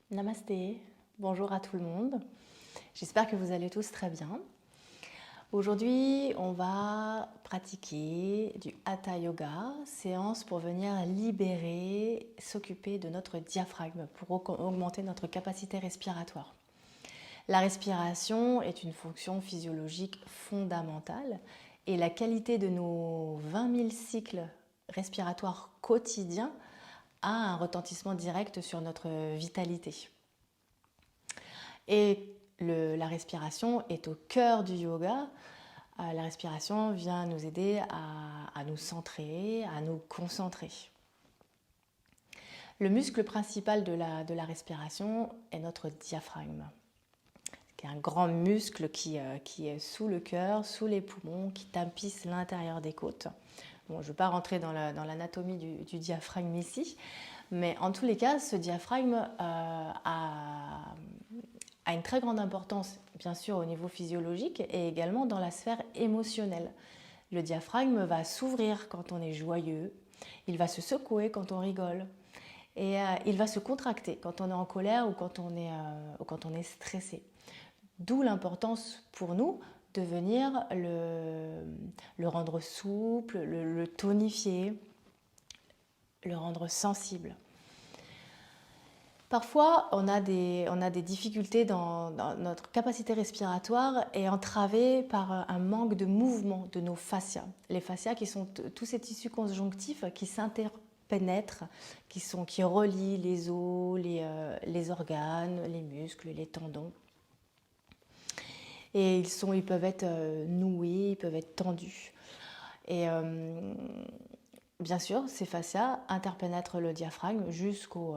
Namasté, bonjour à tout le monde. J'espère que vous allez tous très bien. Aujourd'hui, on va pratiquer du Hatha Yoga, séance pour venir libérer, s'occuper de notre diaphragme pour augmenter notre capacité respiratoire. La respiration est une fonction physiologique fondamentale et la qualité de nos 20 000 cycles respiratoires quotidiens a un retentissement direct sur notre vitalité. Et la respiration est au cœur du yoga. La respiration vient nous aider à nous centrer, à nous concentrer. Le muscle principal de la respiration est notre diaphragme, qui est un grand muscle qui est sous le cœur, sous les poumons, qui tapisse l'intérieur des côtes. Bon, je ne vais pas rentrer dans l'anatomie du diaphragme ici, mais en tous les cas, ce diaphragme a une très grande importance, bien sûr, au niveau physiologique et également dans la sphère émotionnelle. Le diaphragme va s'ouvrir quand on est joyeux, il va se secouer quand on rigole et il va se contracter quand on est en colère ou quand on est stressé. D'où l'importance pour nous de venir le rendre souple, le tonifier, le rendre sensible. Parfois, on a des difficultés dans notre capacité respiratoire et entravée par un manque de mouvement de nos fascias. Les fascias qui sont tous ces tissus conjonctifs qui s'interpénètrent, qui relient les os, les organes, les muscles, les tendons. Et ils peuvent être noués, ils peuvent être tendus. Et bien sûr, ces fascias interpénètrent le diaphragme jusqu'au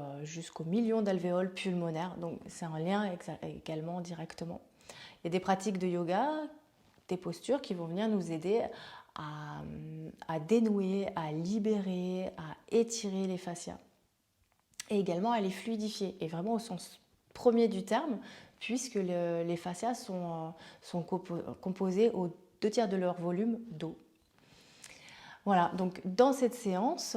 million d'alvéoles pulmonaires, donc c'est en lien également directement. Il y a des pratiques de yoga, des postures qui vont venir nous aider à dénouer, à libérer, à étirer les fascias et également à les fluidifier, et vraiment au sens premier du terme, puisque les fascias sont composés aux 2/3 de leur volume d'eau. Voilà, donc dans cette séance,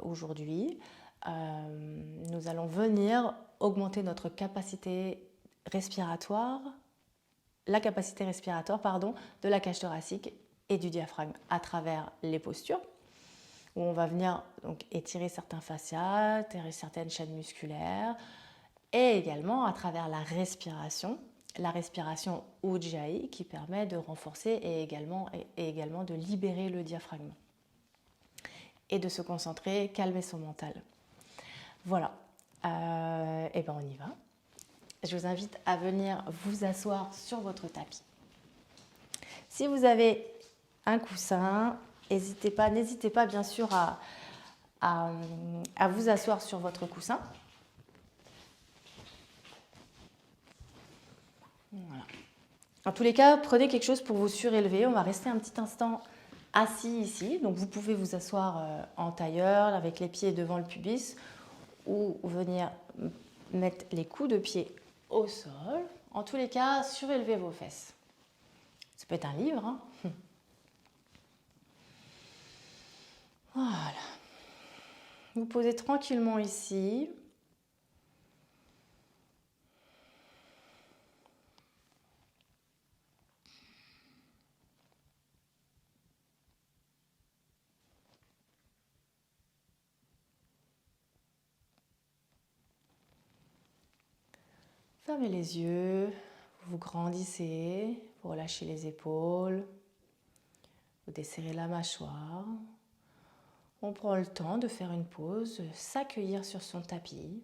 aujourd'hui, nous allons venir augmenter notre capacité respiratoire, la capacité respiratoire, de la cage thoracique et du diaphragme à travers les postures, où on va venir donc étirer certains fascias, étirer certaines chaînes musculaires, et également à travers la respiration Ujjayi qui permet de renforcer et également de libérer le diaphragme et de se concentrer, calmer son mental. Voilà, et ben on y va. Je vous invite à venir vous asseoir sur votre tapis. Si vous avez un coussin, n'hésitez pas bien sûr à vous asseoir sur votre coussin. Voilà. En tous les cas, prenez quelque chose pour vous surélever. On va rester un petit instant assis ici. Donc vous pouvez vous asseoir en tailleur avec les pieds devant le pubis ou venir mettre les coups de pied au sol. En tous les cas, surélevez vos fesses. Ça peut être un livre, hein. Voilà. Vous posez tranquillement ici. Fermez les yeux, vous grandissez, vous relâchez les épaules, vous desserrez la mâchoire. On prend le temps de faire une pause, s'accueillir sur son tapis.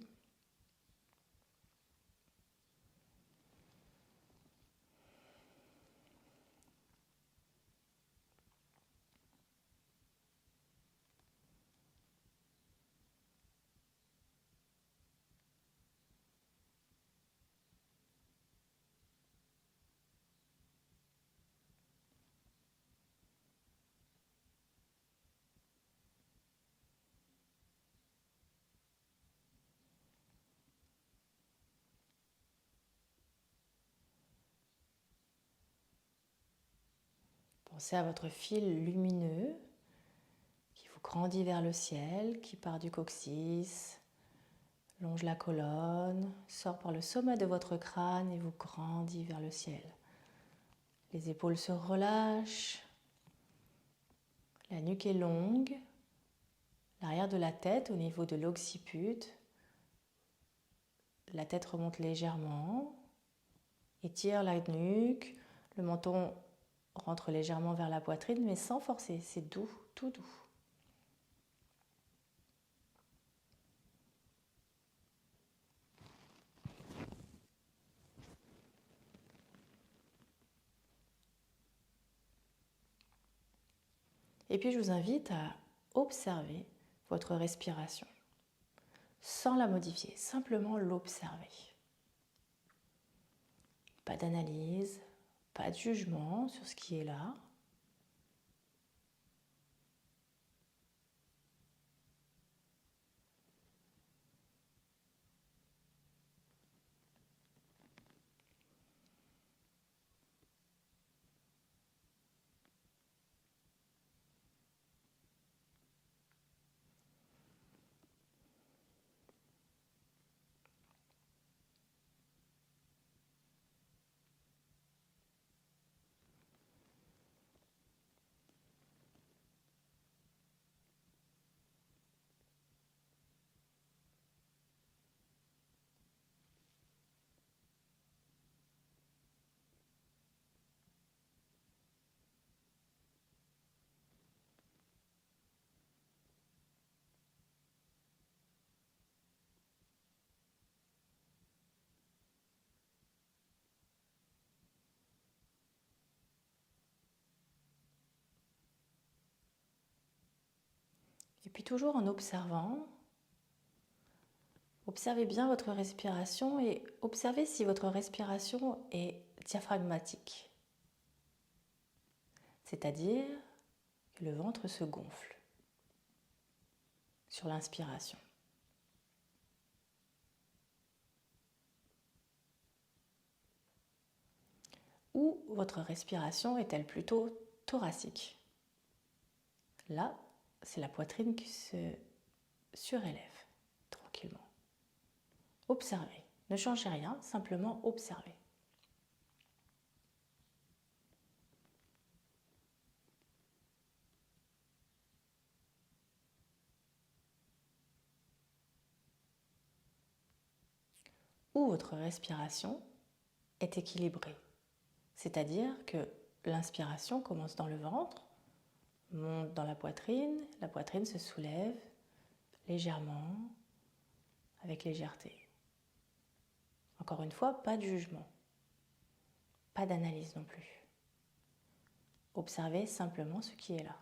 Pensez à votre fil lumineux qui vous grandit vers le ciel, qui part du coccyx, longe la colonne, sort par le sommet de votre crâne et vous grandit vers le ciel. Les épaules se relâchent, la nuque est longue, l'arrière de la tête au niveau de l'occiput, la tête remonte légèrement, étire la nuque, le menton rentre légèrement vers la poitrine mais sans forcer, c'est doux, tout doux. Et puis je vous invite à observer votre respiration, sans la modifier, simplement l'observer. Pas d'analyse, pas de jugement sur ce qui est là. Et puis toujours en observant, observez bien votre respiration et observez si votre respiration est diaphragmatique. C'est-à-dire que le ventre se gonfle sur l'inspiration. Ou votre respiration est-elle plutôt thoracique? Là, c'est la poitrine qui se surélève tranquillement. Observez. Ne changez rien, simplement observez. Ou votre respiration est équilibrée. C'est-à-dire que l'inspiration commence dans le ventre, monte dans la poitrine se soulève légèrement, avec légèreté. Encore une fois, pas de jugement, pas d'analyse non plus. Observez simplement ce qui est là.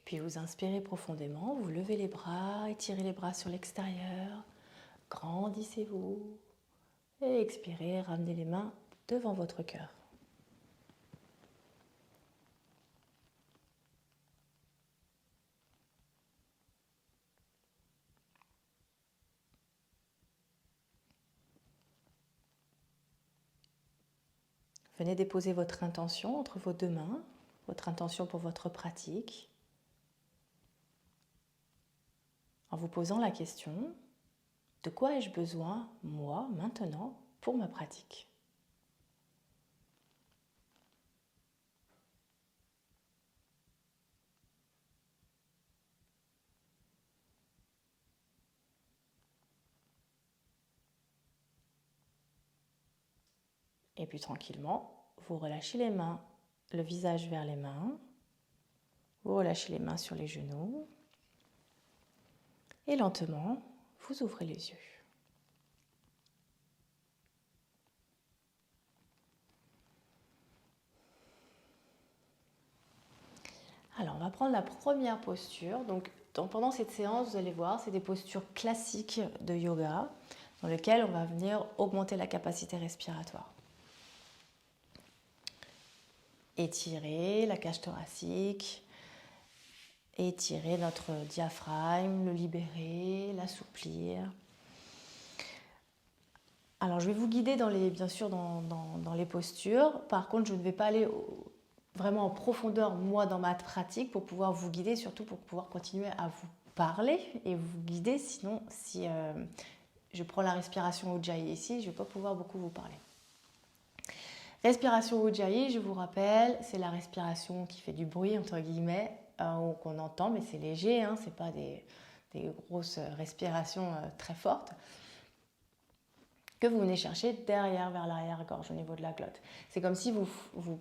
Puis vous inspirez profondément, vous levez les bras, étirez les bras sur l'extérieur, grandissez-vous et expirez, ramenez les mains devant votre cœur. Venez déposer votre intention entre vos deux mains, votre intention pour votre pratique, en vous posant la question, de quoi ai-je besoin, moi, maintenant, pour ma pratique ? Et puis tranquillement, vous relâchez les mains, le visage vers les mains. Vous relâchez les mains sur les genoux. Et lentement, vous ouvrez les yeux. Alors, on va prendre la première posture. Donc, pendant cette séance, vous allez voir, c'est des postures classiques de yoga dans lesquelles on va venir augmenter la capacité respiratoire. Étirer la cage thoracique, étirer notre diaphragme, le libérer, l'assouplir. Alors, je vais vous guider bien sûr dans les postures. Par contre, je ne vais pas aller vraiment en profondeur, moi, dans ma pratique, pour pouvoir vous guider, surtout pour pouvoir continuer à vous parler et vous guider. Sinon, si je prends la respiration Ujjayi ici, je ne vais pas pouvoir beaucoup vous parler. Respiration Ujjayi, je vous rappelle, c'est la respiration qui fait du bruit, entre guillemets, qu'on entend, mais c'est léger, hein, ce n'est pas des grosses respirations très fortes, que vous venez chercher derrière, vers l'arrière-gorge, au niveau de la glotte. C'est comme si vous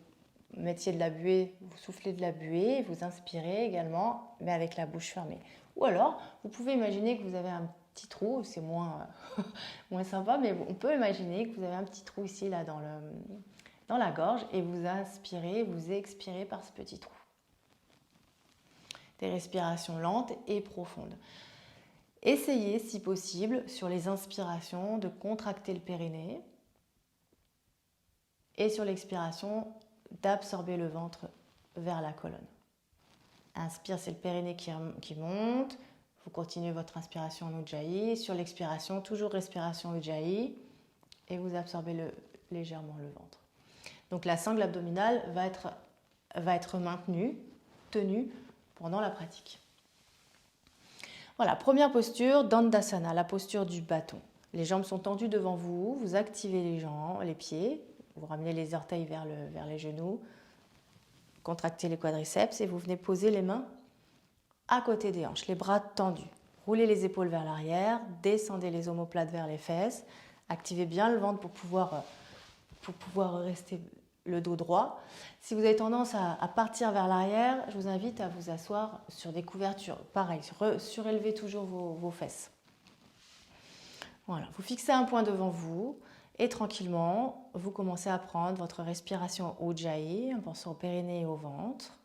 mettiez de la buée, vous soufflez de la buée, vous inspirez également, mais avec la bouche fermée. Ou alors, vous pouvez imaginer que vous avez un petit trou, c'est moins sympa, mais on peut imaginer que vous avez un petit trou ici, là, dans la gorge, et vous inspirez, vous expirez par ce petit trou. Des respirations lentes et profondes. Essayez, si possible, sur les inspirations, de contracter le périnée, et sur l'expiration, d'absorber le ventre vers la colonne. Inspire, c'est le périnée qui monte. Vous continuez votre inspiration en Ujjayi. Sur l'expiration, toujours respiration Ujjayi. Et vous absorbez légèrement le ventre. Donc la sangle abdominale va être maintenue, tenue pendant la pratique. Voilà, première posture, Dandasana, la posture du bâton. Les jambes sont tendues devant vous. Vous activez les pieds. Vous ramenez les orteils vers les genoux, contractez les quadriceps et vous venez poser les mains à côté des hanches, les bras tendus. Roulez les épaules vers l'arrière, descendez les omoplates vers les fesses, activez bien le ventre pour pouvoir rester le dos droit. Si vous avez tendance à partir vers l'arrière, je vous invite à vous asseoir sur des couvertures. Pareil, surélevez toujours vos fesses. Voilà, vous fixez un point devant vous. Et tranquillement, vous commencez à prendre votre respiration Ujjayi en pensant au périnée et au ventre.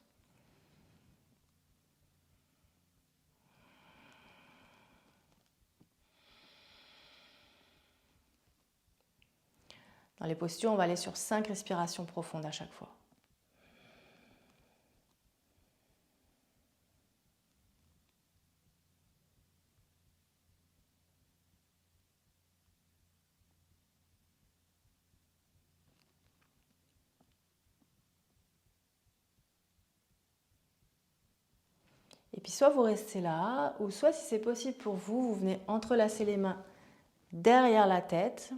Dans les postures, on va aller sur 5 respirations profondes à chaque fois. Et puis soit vous restez là, ou soit si c'est possible pour vous, vous venez entrelacer les mains derrière la tête,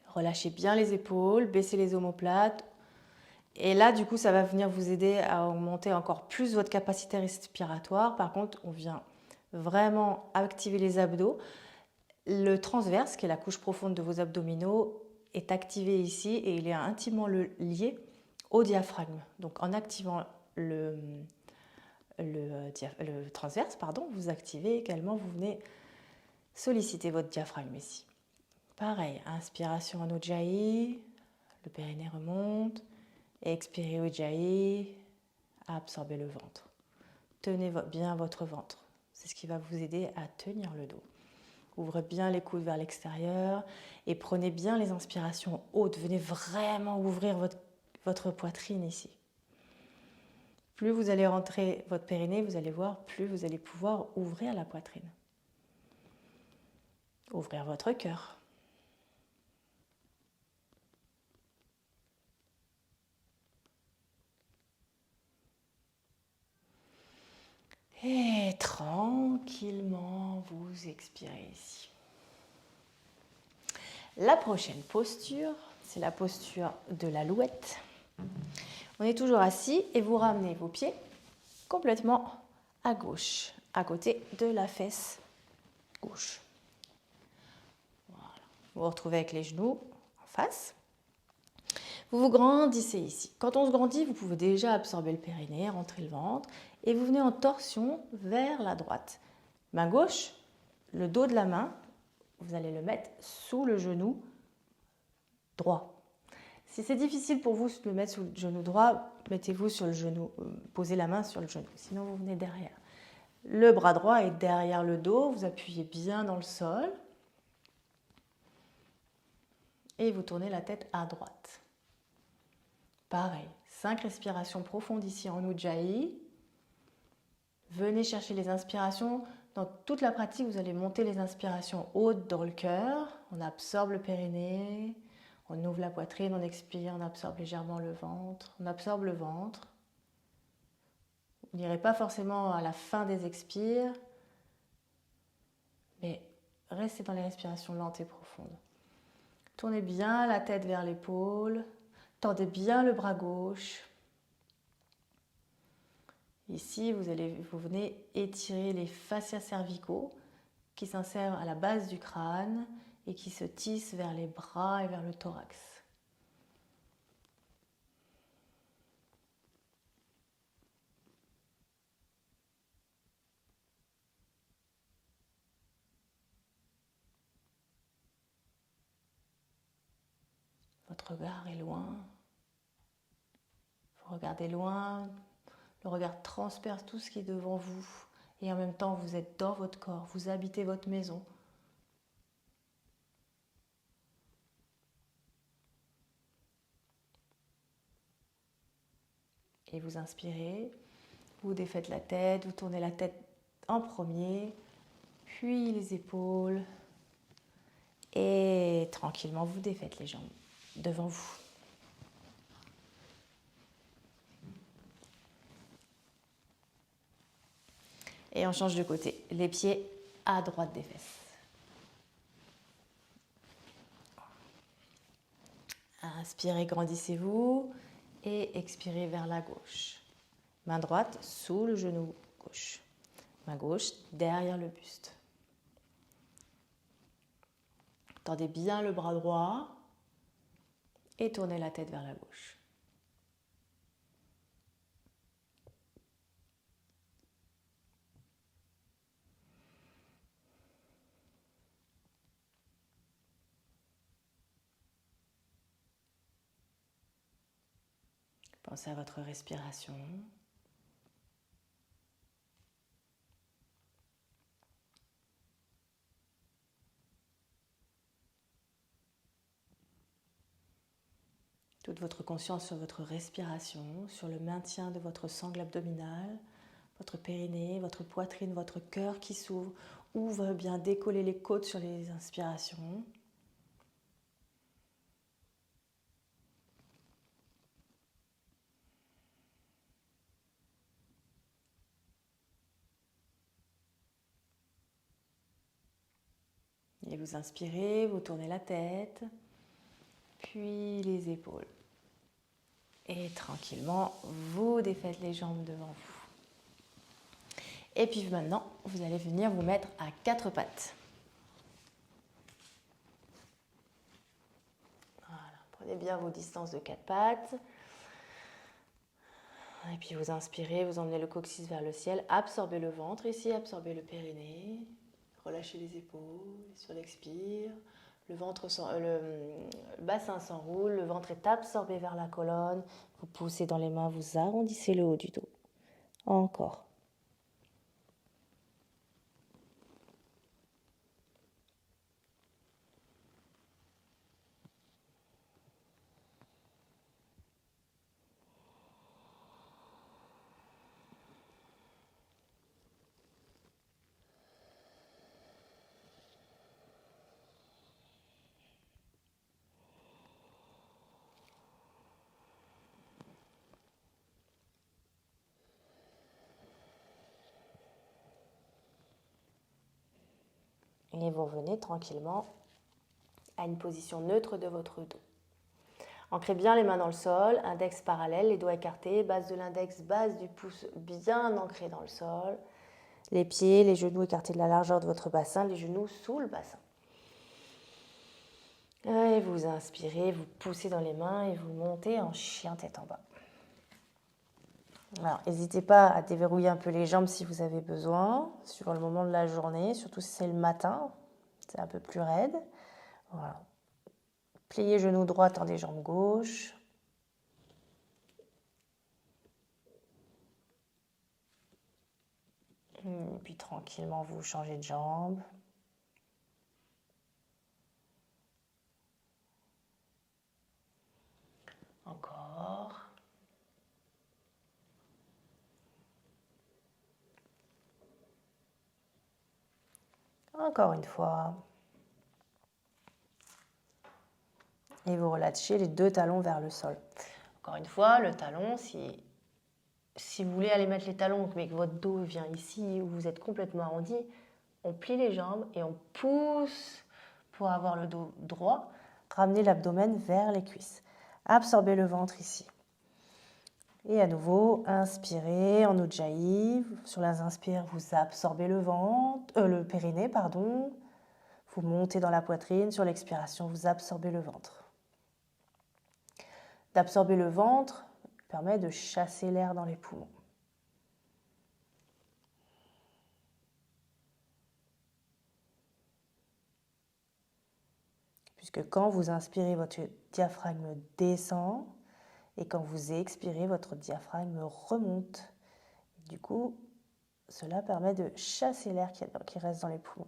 relâchez bien les épaules, baissez les omoplates. Et là, du coup, ça va venir vous aider à augmenter encore plus votre capacité respiratoire. Par contre, on vient vraiment activer les abdos. Le transverse, qui est la couche profonde de vos abdominaux, est activé ici et il est intimement lié au diaphragme. Donc en activant le transverse, vous activez également, vous venez solliciter votre diaphragme ici. Pareil, inspiration en Ujjayi, le périnée remonte, expirez Ujjayi, absorbez le ventre. Tenez bien votre ventre, c'est ce qui va vous aider à tenir le dos. Ouvrez bien les coudes vers l'extérieur et prenez bien les inspirations hautes. Venez vraiment ouvrir votre poitrine ici. Plus vous allez rentrer votre périnée, vous allez voir, plus vous allez pouvoir ouvrir la poitrine. Ouvrir votre cœur. Et tranquillement, vous expirez ici. La prochaine posture, c'est la posture de l'alouette. On est toujours assis et vous ramenez vos pieds complètement à gauche, à côté de la fesse gauche. Voilà. Vous vous retrouvez avec les genoux en face. Vous vous grandissez ici. Quand on se grandit, vous pouvez déjà absorber le périnée, rentrer le ventre, et vous venez en torsion vers la droite. Main gauche, le dos de la main, vous allez le mettre sous le genou droit. Si c'est difficile pour vous de le mettre sous le genou droit, mettez-vous sur le genou, posez la main sur le genou, sinon vous venez derrière. Le bras droit est derrière le dos, vous appuyez bien dans le sol et vous tournez la tête à droite. Pareil, 5 respirations profondes ici en Ujjayi. Venez chercher les inspirations. Dans toute la pratique, vous allez monter les inspirations hautes dans le cœur. On absorbe le périnée, on ouvre la poitrine, on expire, on absorbe légèrement le ventre. On absorbe le ventre. Vous n'irez pas forcément à la fin des expires, mais restez dans les respirations lentes et profondes. Tournez bien la tête vers l'épaule. Tendez bien le bras gauche. Ici, vous venez étirer les fascias cervicaux qui s'insèrent à la base du crâne et qui se tissent vers les bras et vers le thorax. Votre regard est loin. Vous regardez loin. Le regard transperce tout ce qui est devant vous. Et en même temps, vous êtes dans votre corps. Vous habitez votre maison. Et vous inspirez. Vous défaites la tête. Vous tournez la tête en premier. Puis les épaules. Et tranquillement, vous défaites les jambes devant vous. Et on change de côté. Les pieds à droite des fesses. Inspirez, grandissez-vous. Et expirez vers la gauche. Main droite sous le genou gauche. Main gauche derrière le buste. Tendez bien le bras droit et tournez la tête vers la gauche. Pensez à votre respiration. Toute votre conscience sur votre respiration, sur le maintien de votre sangle abdominale, votre périnée, votre poitrine, votre cœur qui s'ouvre, ouvre bien, décoller les côtes sur les inspirations. Et vous inspirez, vous tournez la tête, puis les épaules. Et tranquillement, vous défaites les jambes devant vous. Et puis maintenant, vous allez venir vous mettre à 4 pattes. Voilà, prenez bien vos distances de 4 pattes. Et puis vous inspirez, vous emmenez le coccyx vers le ciel, absorbez le ventre ici, absorbez le périnée, relâchez les épaules sur l'expire. Le bassin s'enroule, le ventre est absorbé vers la colonne. Vous poussez dans les mains, vous arrondissez le haut du dos. Encore. Et vous revenez tranquillement à une position neutre de votre dos. Ancrez bien les mains dans le sol, index parallèle, les doigts écartés, base de l'index, base du pouce bien ancrée dans le sol. Les pieds, les genoux écartés de la largeur de votre bassin, les genoux sous le bassin. Et et vous inspirez, vous poussez dans les mains et vous montez en chien tête en bas. Alors, n'hésitez pas à déverrouiller un peu les jambes si vous avez besoin, sur le moment de la journée, surtout si c'est le matin, c'est un peu plus raide. Voilà. Pliez genou droit, tendez jambe gauche. Et puis tranquillement, vous changez de jambe. Encore. Encore une fois. Et vous relâchez les deux talons vers le sol. Encore une fois, le talon, si vous voulez aller mettre les talons, mais que votre dos vient ici, ou vous êtes complètement arrondi, on plie les jambes et on pousse pour avoir le dos droit. Ramenez l'abdomen vers les cuisses. Absorbez le ventre ici. Et à nouveau, inspirez en Ujjayi. Sur les inspires, vous absorbez le périnée, pardon. Vous montez dans la poitrine. Sur l'expiration, vous absorbez le ventre. D'absorber le ventre permet de chasser l'air dans les poumons. Puisque quand vous inspirez, votre diaphragme descend. Et quand vous expirez, votre diaphragme remonte. Du coup, cela permet de chasser l'air qui reste dans les poumons.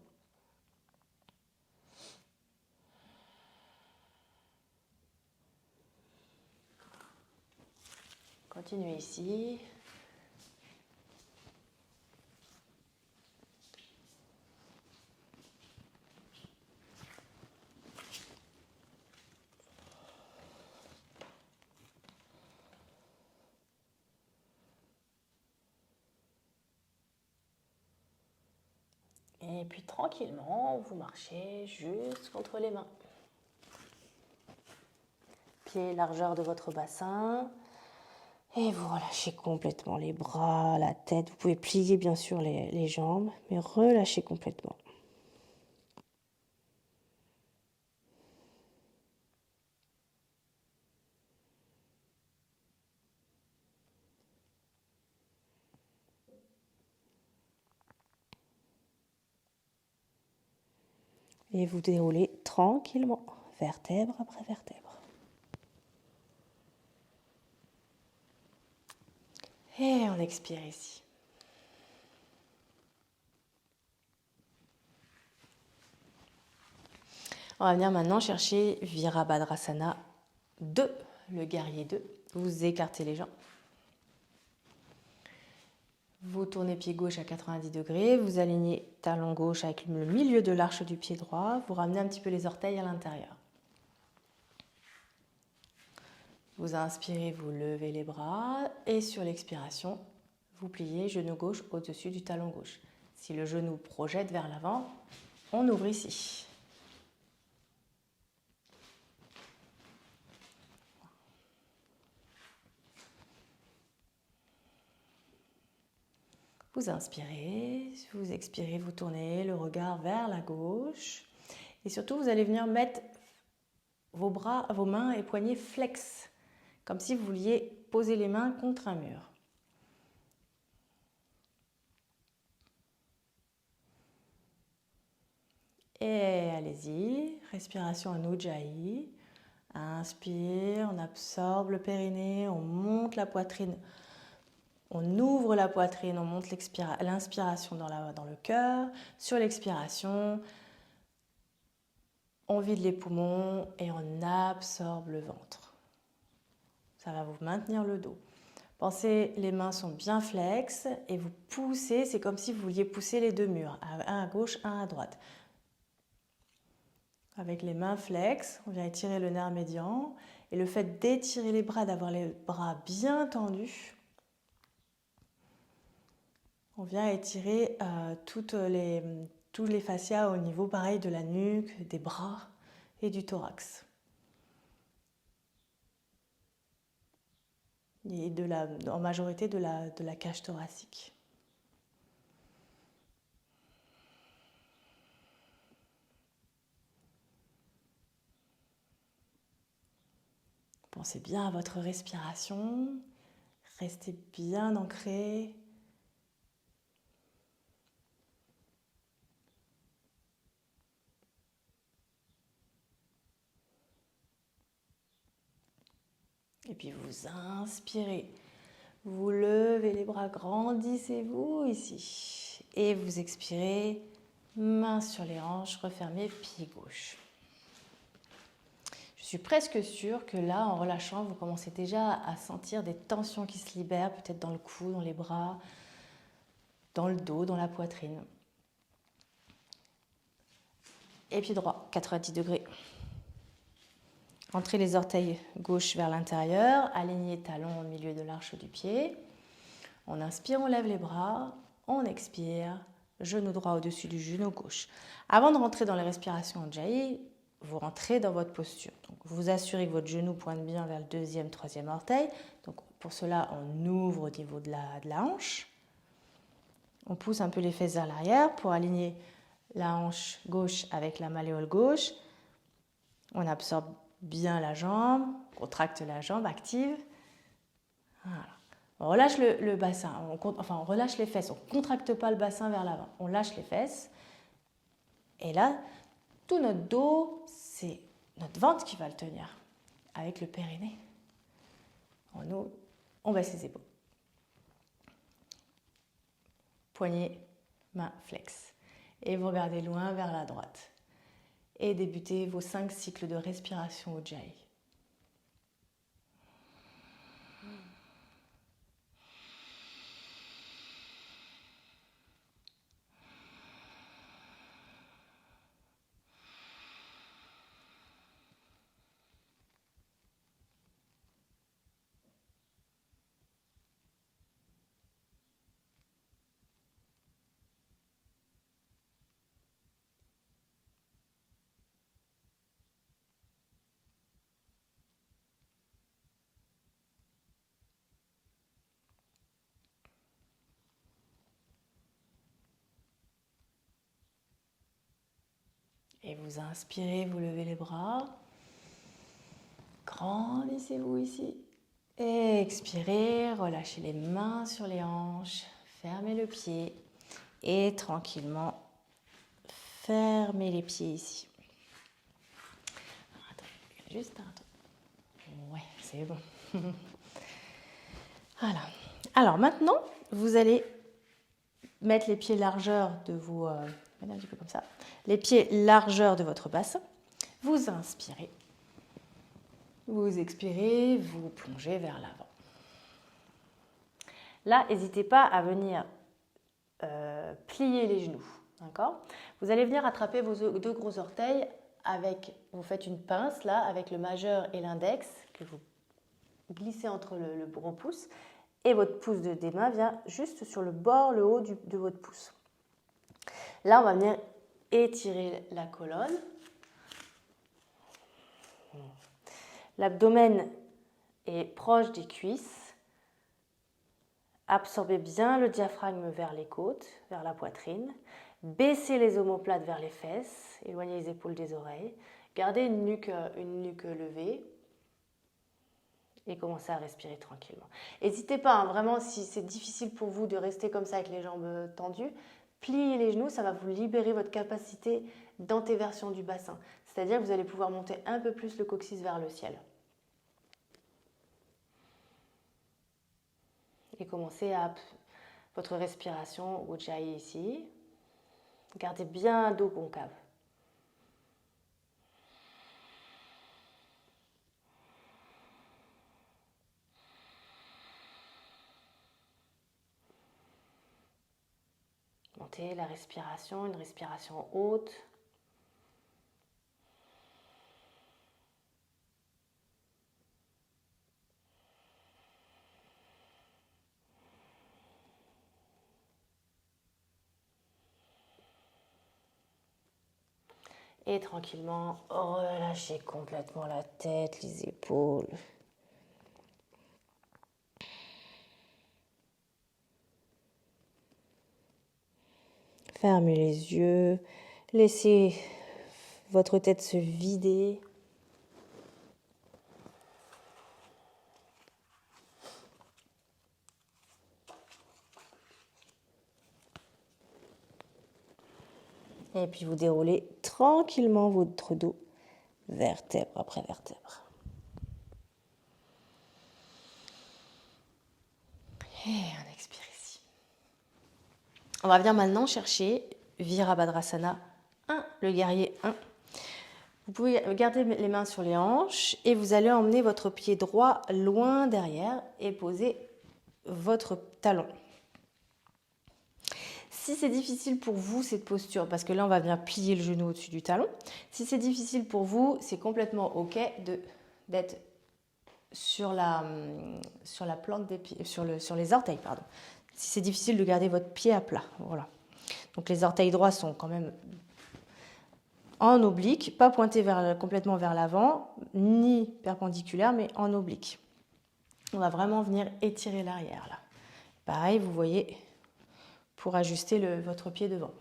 Continuez ici. Et puis tranquillement, vous marchez juste contre les mains. Pied largeur de votre bassin. Et vous relâchez complètement les bras, la tête. Vous pouvez plier bien sûr les jambes, mais relâchez complètement. Et vous déroulez tranquillement, vertèbre après vertèbre. Et on expire ici. On va venir maintenant chercher Virabhadrasana 2, le guerrier 2. Vous écartez les jambes. Vous tournez pied gauche à 90 degrés, vous alignez talon gauche avec le milieu de l'arche du pied droit, vous ramenez un petit peu les orteils à l'intérieur. Vous inspirez, vous levez les bras et sur l'expiration, vous pliez genou gauche au-dessus du talon gauche. Si le genou projette vers l'avant, on ouvre ici. Vous inspirez, vous expirez, vous tournez le regard vers la gauche. Et surtout, vous allez venir mettre vos bras, vos mains et poignets flex, comme si vous vouliez poser les mains contre un mur. Et allez-y, respiration en Ujjayi. Inspire, on absorbe le périnée, on monte la poitrine. On ouvre la poitrine, on monte l'inspiration dans le cœur. Sur l'expiration, on vide les poumons et on absorbe le ventre. Ça va vous maintenir le dos. Pensez, les mains sont bien flexes et vous poussez, c'est comme si vous vouliez pousser les deux murs, un à gauche, un à droite. Avec les mains flexes, on vient étirer le nerf médian et le fait d'étirer les bras, d'avoir les bras bien tendus, on vient étirer tous les fascias au niveau pareil de la nuque, des bras et du thorax. Et en majorité de la cage thoracique. Pensez bien à votre respiration. Restez bien ancré. Et puis vous inspirez. Vous levez les bras, grandissez-vous ici. Et vous expirez, main sur les hanches, refermez, pied gauche. Je suis presque sûre que là, en relâchant, vous commencez déjà à sentir des tensions qui se libèrent, peut-être dans le cou, dans les bras, dans le dos, dans la poitrine. Et pied droit, 90 degrés. Entrez les orteils gauche vers l'intérieur, alignez talons au milieu de l'arche du pied. On inspire, on lève les bras, on expire, genou droit au-dessus du genou gauche. Avant de rentrer dans les respirations Ujjayi, vous rentrez dans votre posture. Donc, vous assurez que votre genou pointe bien vers le deuxième, troisième orteil. Donc, pour cela, on ouvre au niveau de la hanche. On pousse un peu les fesses vers l'arrière pour aligner la hanche gauche avec la malléole gauche. On absorbe bien la jambe, contracte la jambe, active. Voilà. On relâche le bassin, on relâche les fesses, on ne contracte pas le bassin vers l'avant, on lâche les fesses. Et là, tout notre dos, c'est notre ventre qui va le tenir, avec le périnée. On ouvre, on baisse les épaules. Poignet, main, flex. Et vous regardez loin vers la droite. Et débutez vos 5 cycles de respiration Ujjayi. Et vous inspirez, vous levez les bras. Grandissez-vous ici. Et expirez, relâchez les mains sur les hanches. Fermez le pied. Et tranquillement, fermez les pieds ici. Attends, juste un truc. Ouais, c'est bon. Voilà. Alors maintenant, vous allez mettre les pieds largeur de vos... un petit peu comme ça. Les pieds largeur de votre bassin. Vous inspirez. Vous expirez, vous plongez vers l'avant. Là, n'hésitez pas à venir plier les genoux. D'accord ? Vous allez venir attraper vos 2 gros orteils vous faites une pince là avec le majeur et l'index que vous glissez entre le gros pouce et votre pouce des mains vient juste sur le bord, le haut de votre pouce. Là, on va venir étirer la colonne. L'abdomen est proche des cuisses. Absorbez bien le diaphragme vers les côtes, vers la poitrine. Baissez les omoplates vers les fesses. Éloignez les épaules des oreilles. Gardez une nuque levée. Et commencez à respirer tranquillement. N'hésitez pas, hein, vraiment, si c'est difficile pour vous de rester comme ça avec les jambes tendues, pliez les genoux, ça va vous libérer votre capacité d'antéversion du bassin. C'est-à-dire que vous allez pouvoir monter un peu plus le coccyx vers le ciel. Et commencez à votre respiration Ujjayi ici. Gardez bien dos concave. Montez la respiration, une respiration haute. Et tranquillement, relâchez complètement la tête, les épaules. Fermez les yeux, laissez votre tête se vider. Et puis vous déroulez tranquillement votre dos, vertèbre après vertèbre. Et on expire ici. On va venir maintenant chercher Virabhadrasana 1, le guerrier 1. Vous pouvez garder les mains sur les hanches et vous allez emmener votre pied droit loin derrière et poser votre talon. Si c'est difficile pour vous cette posture, parce que là on va venir plier le genou au-dessus du talon, si c'est difficile pour vous, c'est complètement ok d'être sur la plante des pieds, sur les orteils, pardon. Si c'est difficile de garder votre pied à plat, voilà. Donc les orteils droits sont quand même en oblique, pas pointés complètement vers l'avant, ni perpendiculaires, mais en oblique. On va vraiment venir étirer l'arrière là. Pareil, vous voyez, pour ajuster votre pied devant.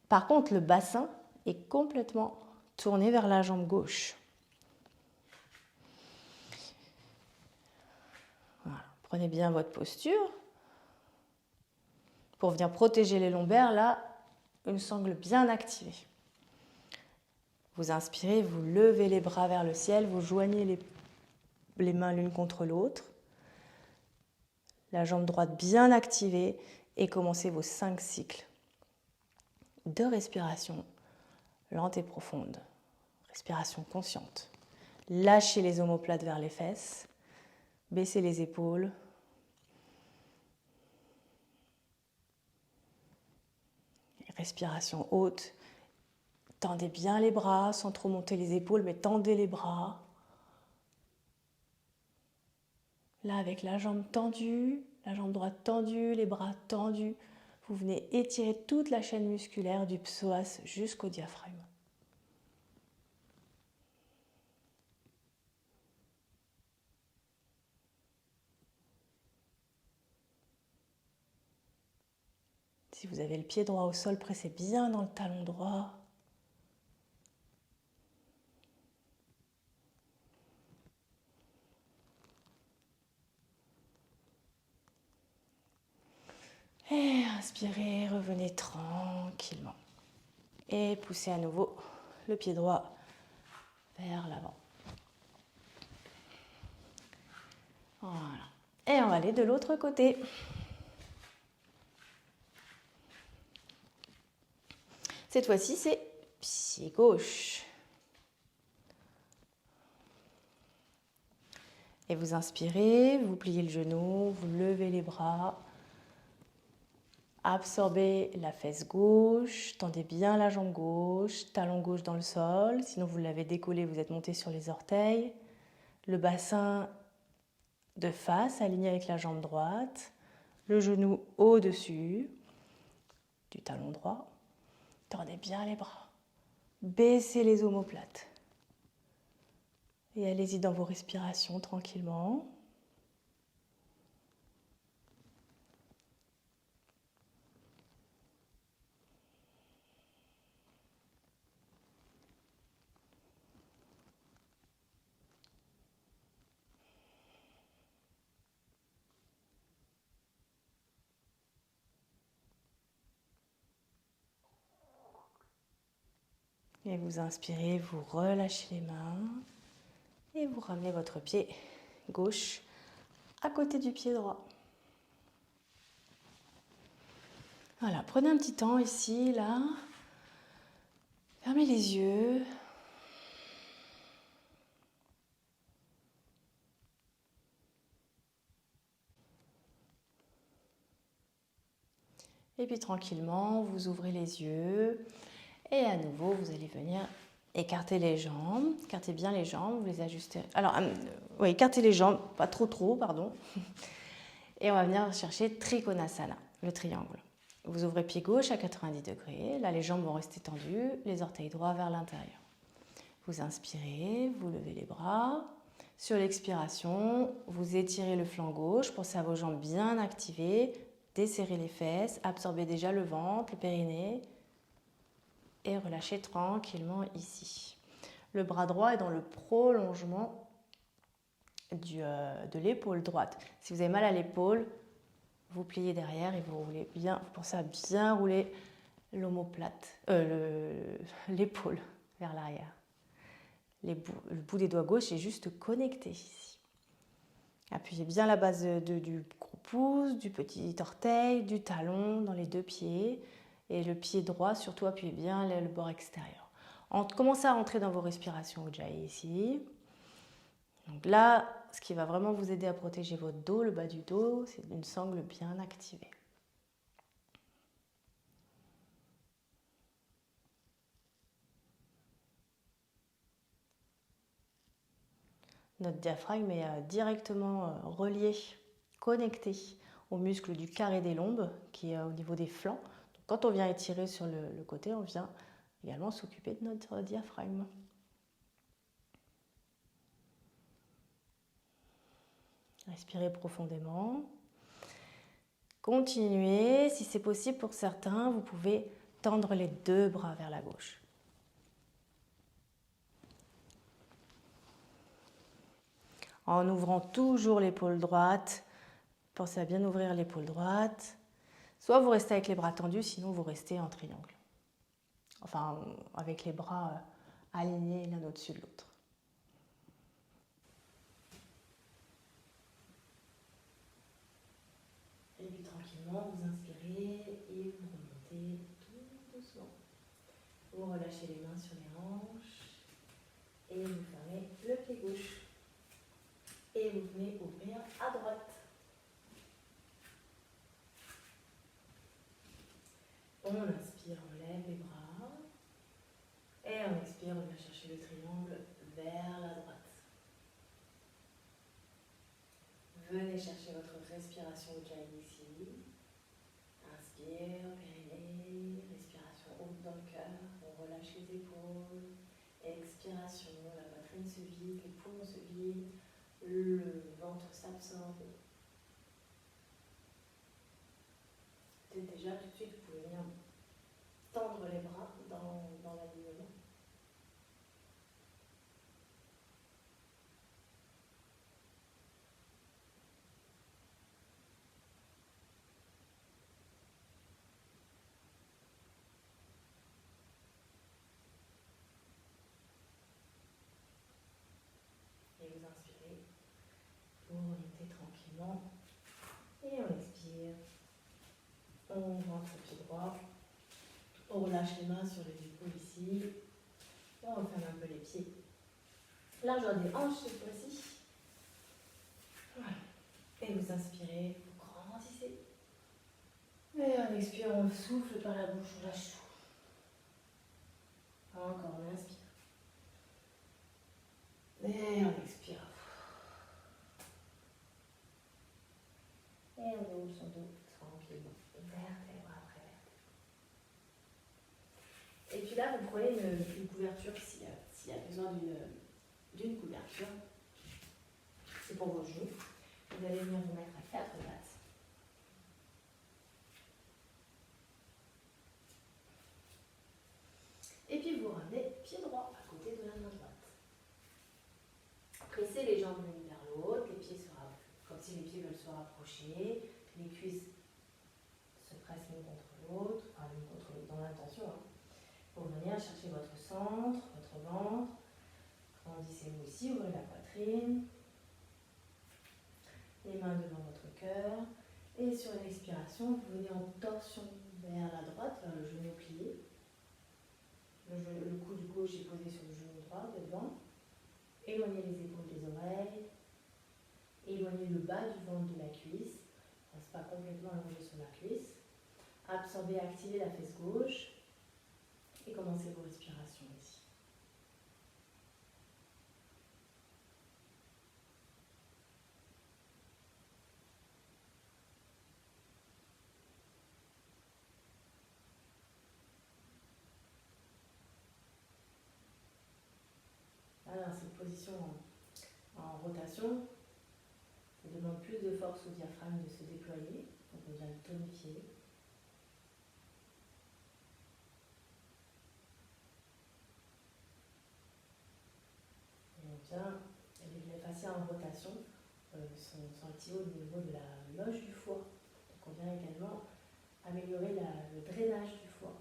Par contre, le bassin est complètement tourné vers la jambe gauche. Voilà. Prenez bien votre posture. Pour venir protéger les lombaires, là, une sangle bien activée. Vous inspirez, vous levez les bras vers le ciel, vous joignez les mains l'une contre l'autre. La jambe droite bien activée et commencez vos 5 cycles de respiration lente et profonde. Respiration consciente. Lâchez les omoplates vers les fesses. Baissez les épaules. Respiration haute. Tendez bien les bras sans trop monter les épaules, mais tendez les bras. Là, avec la jambe tendue, la jambe droite tendue, les bras tendus, vous venez étirer toute la chaîne musculaire du psoas jusqu'au diaphragme. Si vous avez le pied droit au sol, pressez bien dans le talon droit. Et inspirez, revenez tranquillement. Et poussez à nouveau le pied droit vers l'avant. Voilà. Et on va aller de l'autre côté. Cette fois-ci, c'est pied gauche. Et vous inspirez, vous pliez le genou, vous levez les bras. Absorbez la fesse gauche, tendez bien la jambe gauche, talon gauche dans le sol. Sinon, vous l'avez décollé, vous êtes monté sur les orteils. Le bassin de face aligné avec la jambe droite. Le genou au-dessus du talon droit. Tendez bien les bras. Baissez les omoplates. Et allez-y dans vos respirations tranquillement. Et vous inspirez, vous relâchez les mains et vous ramenez votre pied gauche à côté du pied droit. Voilà, prenez un petit temps ici, là. Fermez les yeux. Et puis tranquillement, vous ouvrez les yeux. Et à nouveau, vous allez venir écarter les jambes. Écartez bien les jambes, vous les ajustez. Alors, oui, écartez les jambes, pas trop, pardon. Et on va venir chercher Trikonasana, le triangle. Vous ouvrez pied gauche à 90 degrés. Là, les jambes vont rester tendues, les orteils droits vers l'intérieur. Vous inspirez, vous levez les bras. Sur l'expiration, vous étirez le flanc gauche. Pensez à vos jambes bien activées. Desserrez les fesses, absorbez déjà le ventre, le périnée. Et relâchez tranquillement ici. Le bras droit est dans le prolongement de l'épaule droite. Si vous avez mal à l'épaule, vous pliez derrière et vous roulez bien. Vous pensez à bien rouler l'omoplate, l'épaule vers l'arrière. Le bout des doigts gauche est juste connecté ici. Appuyez bien la base du gros pouce, du petit orteil, du talon dans les deux pieds. Et le pied droit, surtout appuyez bien le bord extérieur. Commencez à rentrer dans vos respirations Ujjayi ici. Donc là, ce qui va vraiment vous aider à protéger votre dos, le bas du dos, c'est une sangle bien activée. Notre diaphragme est directement relié, connecté au muscle du carré des lombes qui est au niveau des flancs. Donc, quand on vient étirer sur le côté, on vient également s'occuper de notre diaphragme. Respirez profondément. Continuez. Si c'est possible pour certains, vous pouvez tendre les deux bras vers la gauche. En ouvrant toujours l'épaule droite. Pensez à bien ouvrir l'épaule droite. Soit vous restez avec les bras tendus, sinon vous restez en triangle. Enfin, avec les bras alignés l'un au-dessus de l'autre. Et puis tranquillement, vous inspirez et vous remontez tout doucement. Vous relâchez les mains sur les hanches et vous fermez le pied gauche. Et vous venez ouvrir à droite. On inspire, on lève les bras. Et on expire, on vient chercher le triangle vers la droite. Venez chercher votre respiration Ujjayi ici. Inspire, périnée, respiration haute dans le cœur. On relâche les épaules. Expiration, la poitrine se vide, les poumons se vident, le ventre s'absorbe. Déjà, tout de suite, vous pouvez venir tendre les bras dans l'alignement. Et vous inspirez, vous remontez tranquillement. Et on expire. On rentre le pied droit. On relâche les mains sur les épaules ici. On referme un peu les pieds. Largeur des hanches cette fois-ci. Voilà. Et vous inspirez, vous grandissez. Et en expirant, on souffle par la bouche, on lâche tout. Encore, on inspire. Et on expire. Et on déroule son dos tranquillement. Vertèbre après vertèbre. Et puis là, vous prenez une couverture s'il y a besoin d'une couverture. C'est pour vos genoux. Vous allez venir vous mettre à 4 pattes. Et puis vous ramenez pied droit à côté de la main droite. Pressez les jambes l'une vers l'autre, les pieds comme si les pieds veulent se rapprocher, les cuisses se pressent l'une contre l'autre, enfin l'une contre l'autre dans l'intention. Pour venir chercher votre centre, votre ventre. Grandissez-vous ici, ouvrez la poitrine. Les mains devant votre cœur. Et sur l'expiration, vous venez en torsion vers la droite, vers le genou plié. Le coude gauche est posé sur le genou droit, devant. Éloignez les épaules des oreilles. Éloignez le bas du ventre de la cuisse. Ne reste pas complètement allongé sur la cuisse. Absorbez, activez la fesse gauche. Et commencez vos respirations ici. Alors, cette position en rotation, ça demande plus de force au diaphragme de se déployer. Donc on vient le tonifier. Et on vient, les fascias en rotation sont activés au niveau de la loge du foie. Donc on vient également améliorer le drainage du foie.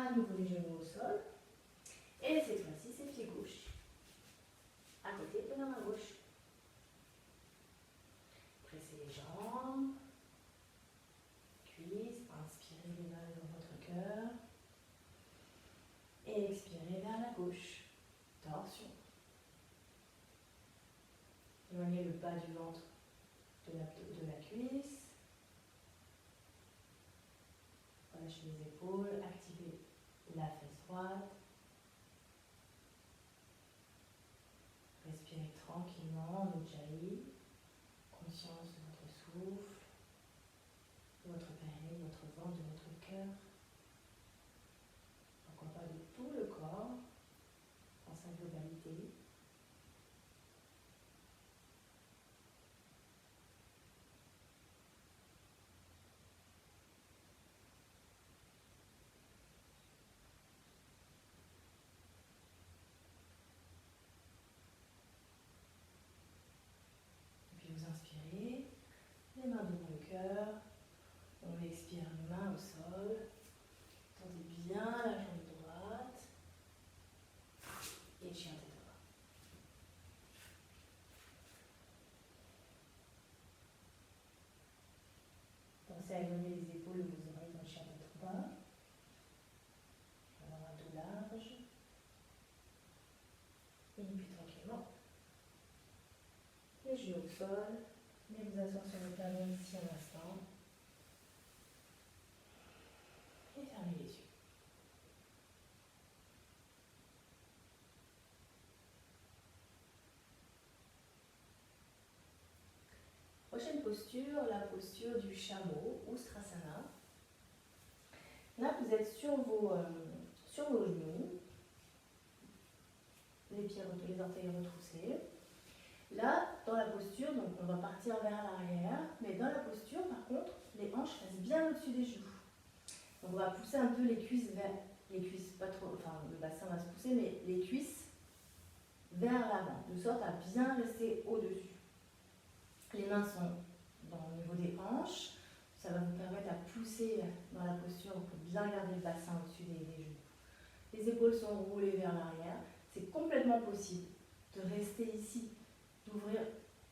À nouveau les genoux au sol. Et cette fois-ci, c'est pied gauche. À côté de la main gauche. Pressez les jambes. Cuisses. Inspirez les mains dans votre cœur. Et expirez vers la gauche. Torsion. Éloignez le bas du ventre de la cuisse. Relâchez les épaules. Activez la fesse droite. Respirez tranquillement, Ujjayi. Conscience de votre souffle, de votre périnée, de votre ventre, de votre cœur. Pourquoi pas de tout le corps dans sa globalité. Vous inspirez, les mains devant le cœur, on expire, main au sol, tendez bien la jambe droite, et chien tête droite. Pensez à éloigner les épaules de vos oreilles dans le chien tête droite, avoir un dos large, et puis tranquillement, les genoux au sol, venez vous asseoir sur le talon ici un instant. Et fermez les yeux. Prochaine posture, la posture du chameau, Ustrasana. Là, vous êtes sur vos genoux, les orteils retroussés. Là, dans la posture, donc on va partir vers l'arrière, mais dans la posture, par contre, les hanches restent bien au-dessus des genoux. Donc on va pousser un peu les cuisses vers, pas trop, enfin le bassin va se pousser, mais les cuisses vers l'avant, de sorte à bien rester au-dessus. Les mains sont au niveau des hanches, ça va vous permettre à pousser dans la posture pour bien garder le bassin au-dessus des genoux. Les épaules sont roulées vers l'arrière, c'est complètement possible de rester ici, d'ouvrir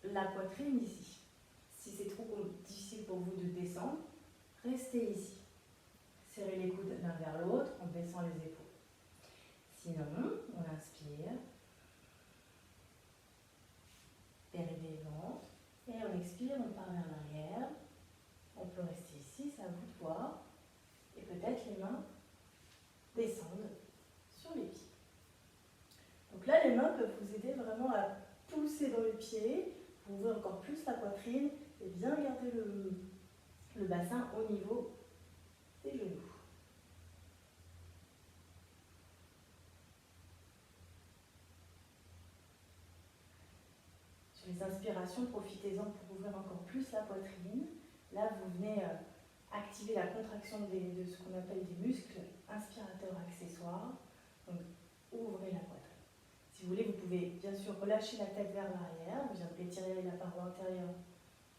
la poitrine ici. Si c'est trop difficile pour vous de descendre, restez ici. Serrez les coudes l'un vers l'autre en baissant les épaules. Sinon, on inspire, périnée ventre, et on expire, on part vers l'arrière. On peut rester ici, c'est à vous de voir. Et peut-être les mains descendent sur les pieds. Donc là, les mains peuvent vous aider vraiment à pousser dans les pieds pour ouvrir encore plus la poitrine et bien garder le bassin au niveau des genoux. Sur les inspirations, profitez-en pour ouvrir encore plus la poitrine. Là, vous venez activer la contraction de ce qu'on appelle des muscles inspirateurs accessoires. Donc, ouvrez la poitrine. Si vous voulez, vous pouvez bien sûr relâcher la tête vers l'arrière. Vous viendrez étirer la paroi antérieure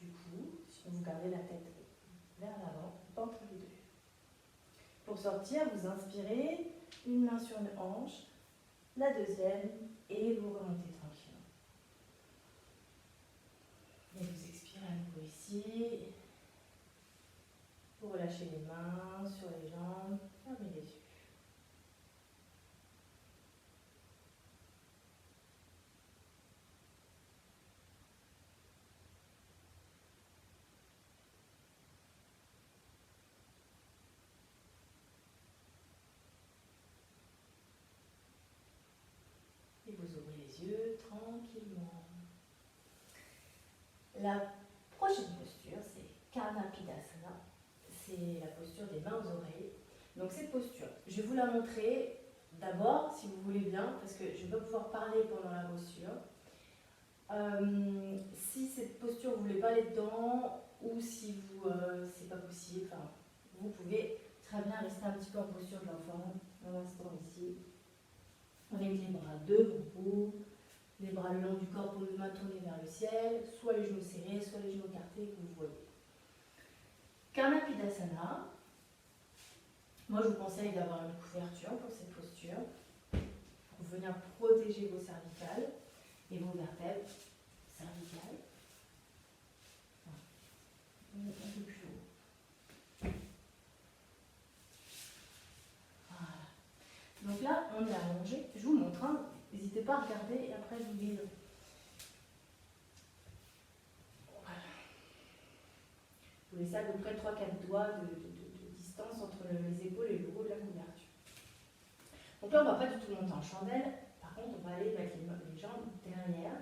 du cou. Sinon, vous gardez la tête vers l'avant, pas entre les deux. Pour sortir, vous inspirez, une main sur une hanche, la deuxième, et vous remontez tranquillement. Et vous expirez à nouveau ici. Vous relâchez les mains sur les jambes, fermez les yeux. Et vous ouvrez les yeux tranquillement. La prochaine posture, c'est Karnapidasana. C'est la posture des mains aux oreilles. Donc cette posture, je vais vous la montrer d'abord, si vous voulez bien, parce que je vais pas pouvoir parler pendant la posture. Si cette posture, vous ne voulez pas aller dedans, ou si vous, c'est pas possible, enfin, vous pouvez très bien rester un petit peu en posture de l'enfant, un instant ici, avec les bras devant vous, les bras le long du corps pour les mains tournées vers le ciel, soit les genoux serrés, soit les genoux écartés, que vous voyez. Karnapidasana, Moi, je vous conseille d'avoir une couverture pour cette posture, pour venir protéger vos cervicales et vos vertèbres cervicales. Un peu plus haut. Voilà. Donc là, on est allongé. Je vous montre, hein. N'hésitez pas à regarder et après je vous guide. Voilà. Vous laissez à peu près 3-4 doigts de distance entre les épaules et le haut de la couverture. Donc là, on ne va pas du tout monter en chandelle. Par contre, on va aller mettre les jambes derrière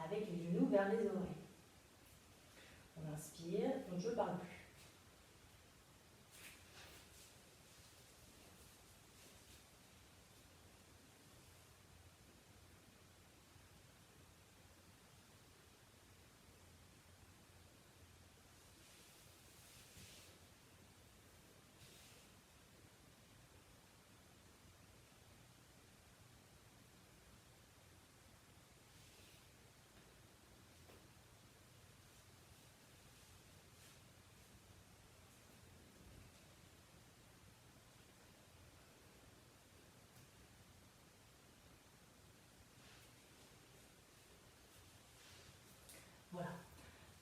avec les genoux vers les oreilles. On inspire, donc je ne parle plus. Voilà.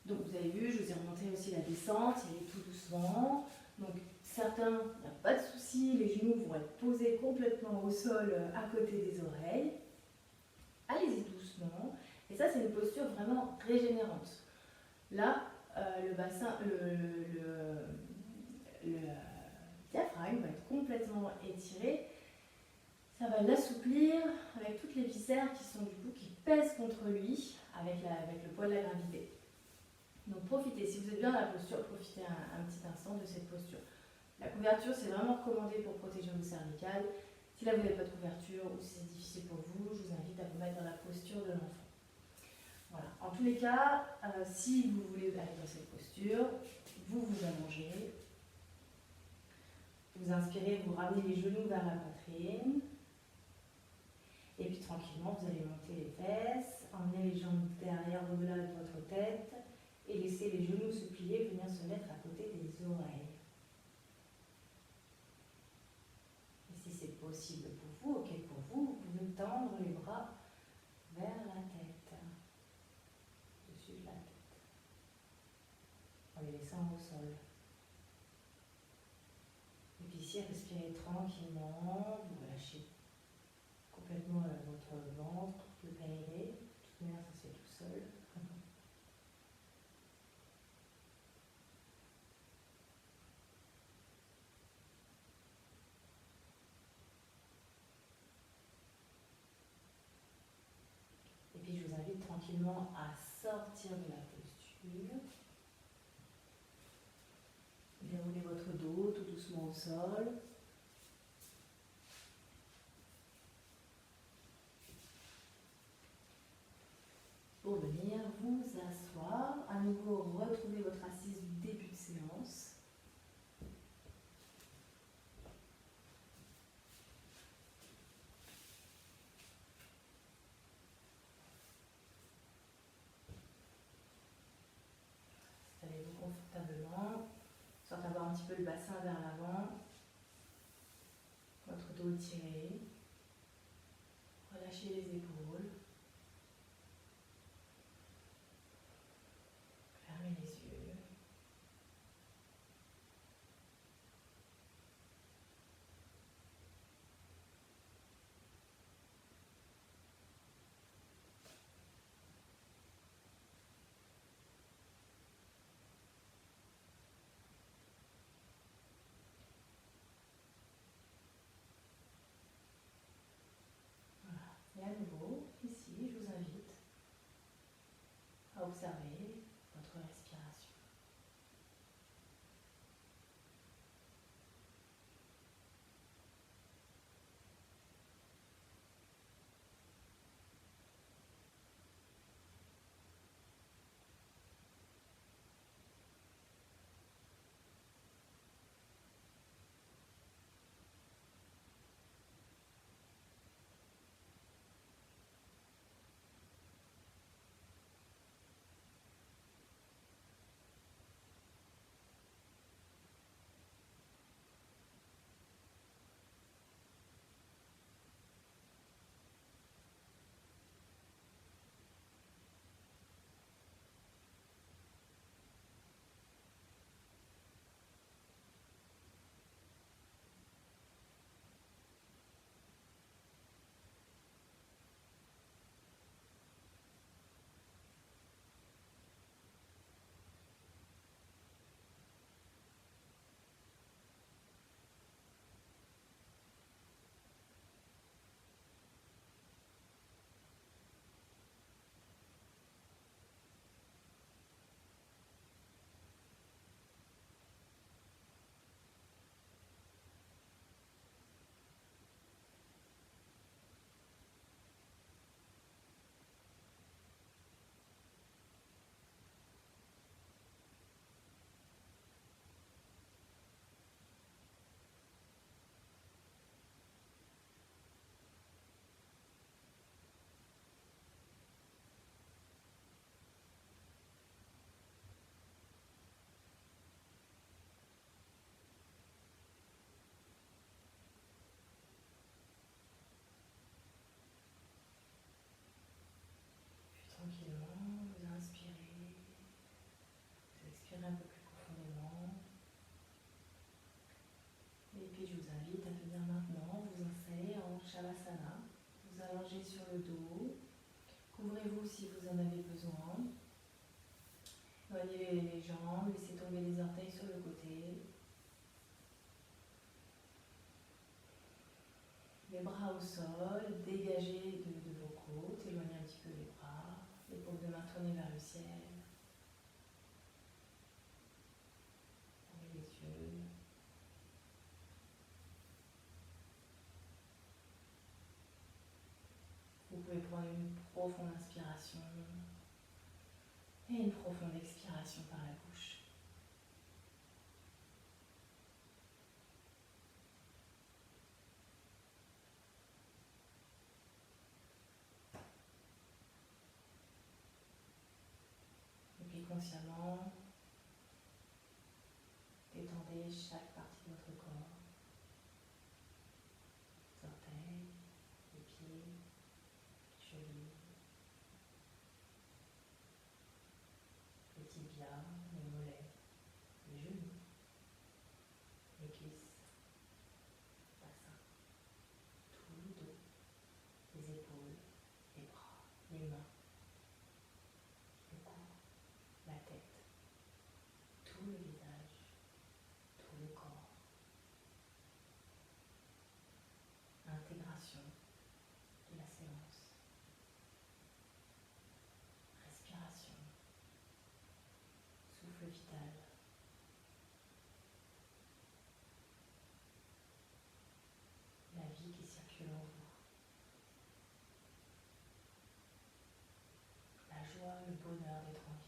Donc vous avez vu, je vous ai remonté aussi la descente, il est tout doucement. Donc certains, il n'y a pas de souci, les genoux vont être posés complètement au sol à côté des oreilles. Allez-y doucement. Et ça, c'est une posture vraiment régénérante. Là, le bassin, le diaphragme va être complètement étiré. Ça va l'assouplir avec toutes les viscères qui sont du coup qui pèsent contre lui avec le poids de la gravité. Donc profitez, si vous êtes bien dans la posture, profitez un petit instant de cette posture. La couverture, c'est vraiment recommandé pour protéger vos cervicales. Si là vous n'avez pas de couverture ou si c'est difficile pour vous, je vous invite à vous mettre dans la posture de l'enfant. Voilà. En tous les cas, si vous voulez aller dans cette posture, vous vous allongez, vous inspirez, vous ramenez les genoux vers la poitrine. Et puis tranquillement, vous allez monter les fesses, emmener les jambes derrière au-delà de votre tête et laisser les genoux se plier, venir se mettre à côté des oreilles. Et si c'est possible pour vous, ok pour vous, vous pouvez tendre les bras vers la tête, dessus de la tête, en les laissant au sol. Et puis ici, respirez tranquillement, vous relâchez complètement votre ventre, le périnée. De toute manière, ça se fait tout seul. Et puis, je vous invite tranquillement à sortir de la posture. Déroulez votre dos tout doucement au sol. Pour venir vous asseoir, à nouveau retrouver votre assise du début de séance. Installez-vous confortablement, sortez avoir un petit peu le bassin vers l'avant, votre dos étiré, relâchez les épaules, fermez les yeux. Et à nouveau, ici, je vous invite à observer votre respiration. Les bras au sol, dégagez de vos côtes, éloignez un petit peu les bras, les paumes de main tournées vers le ciel. Fermez les yeux. Vous pouvez prendre une profonde inspiration et une profonde expiration par la bouche. Et puis consciemment, détendez chaque partie de votre corps. Les orteils, les pieds, les chevilles, les tibias, les mollets, les genoux, les cuisses, le bassin, tout le dos, les épaules, les bras, les mains, le cou, la tête, tout le visage, tout le corps. Intégration de la séance. Respiration. Souffle vital. La vie qui circule en vous. La joie, le bonheur d'être en vie.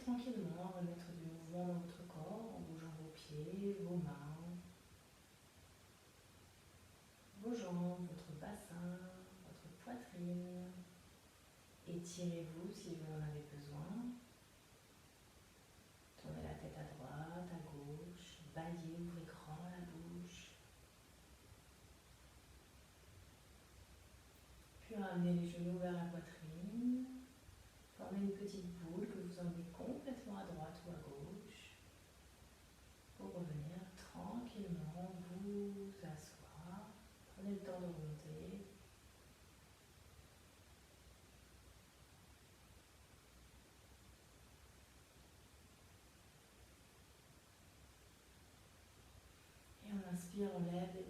tranquillement remettre du mouvement dans votre corps en bougeant vos pieds, vos mains, vos jambes, votre bassin, votre poitrine. Étirez-vous si vous en avez besoin. Tournez la tête à droite, à gauche, baillez, ouvrez grand la bouche. Puis ramenez les genoux vers la poitrine. Formez une petite boule que vous emmenez complètement à droite ou à gauche. Pour revenir tranquillement vous asseoir. Prenez le temps de remonter. Et on inspire, on lève les